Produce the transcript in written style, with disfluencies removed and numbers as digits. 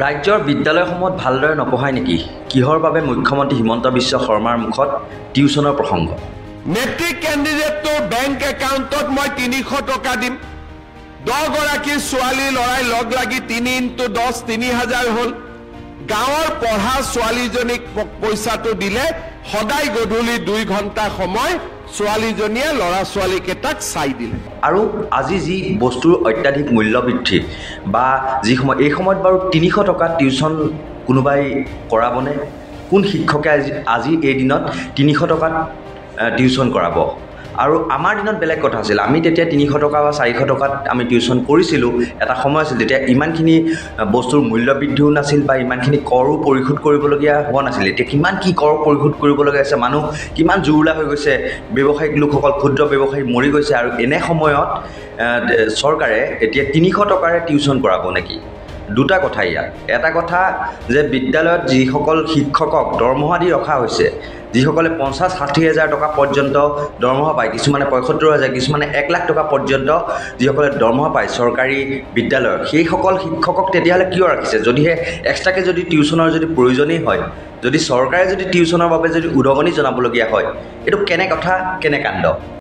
ৰাজ্যৰ বিদ্যালয়সমূহত ভালদৰে নপঢ়ায় নেকি? কিহৰ বাবে মুখ্যমন্ত্ৰী হিমন্ত বিশ্ব শৰ্মাৰ মুখত টিউচনৰ প্ৰসংগ? মেট্ৰিক কেণ্ডিডেটটোৰ বেংক একাউণ্টত মই ৩০০ টকা দিম। 10 গৰাকী ছোৱালী লৰাই লগ লাগি 3 × 10 ৩,০০০ হ'ল। গাঁৱৰ পঢ়া ছোৱালীজনীক পইচাটো দিলে সদায় গধূলি 2 ঘণ্টা সময় ছোৱালীজনীয়ে ল'ৰা ছোৱালীকেইটাক চাই দিলে। আৰু আজি যি বস্তুৰ অত্যাধিক মূল্য বৃদ্ধি বা যি সময় এই সময়ত বাৰু ৩০০ টকা টিউচন কোনোবাই কৰাবনে? কোন শিক্ষকে আজি এই দিনত ৩০০ টকাত টিউচন কৰাব? আৰু আমাৰ দিনত বেলেগ কথা আছিল। আমি তেতিয়া ৩০০ টকা বা ৪০০ টকাত আমি টিউচন কৰিছিলোঁ। এটা সময় আছিল তেতিয়া ইমানখিনি বস্তুৰ মূল্য বৃদ্ধিও নাছিল বা ইমানখিনি কৰো পৰিশোধ কৰিবলগীয়া হোৱা নাছিল। এতিয়া কিমান কি কৰ পৰিশোধ কৰিবলগীয়া আছে, মানুহ কিমান জুৰুলা হৈ গৈছে, ব্যৱসায়িক লোকসকল ক্ষুদ্ৰ ব্যৱসায়ী মৰি গৈছে। আৰু এনে সময়ত চৰকাৰে এতিয়া ৩০০ টকাৰে টিউচন কৰাব নেকি? দুটা কথা ইয়াত। এটা কথা যে বিদ্যালয়ত যিসকল শিক্ষকক দৰমহা দি ৰখা হৈছে, যিসকলে ৫০-৬০ টকা পৰ্যন্ত দৰমহা পায়, কিছুমানে ৭৫,০০০, কিছুমানে ১ লাখ টকা পৰ্যন্ত যিসকলে দৰমহা পায় চৰকাৰী বিদ্যালয়ত, সেইসকল শিক্ষকক তেতিয়াহ'লে কিয় ৰাখিছে? যদিহে এক্সট্ৰাকৈ যদি টিউচনৰ যদি প্ৰয়োজনেই হয়, যদি চৰকাৰে যদি টিউচনৰ বাবে যদি উদগনি জনাবলগীয়া হয়, এইটো কেনে কথা, কেনে কাণ্ড?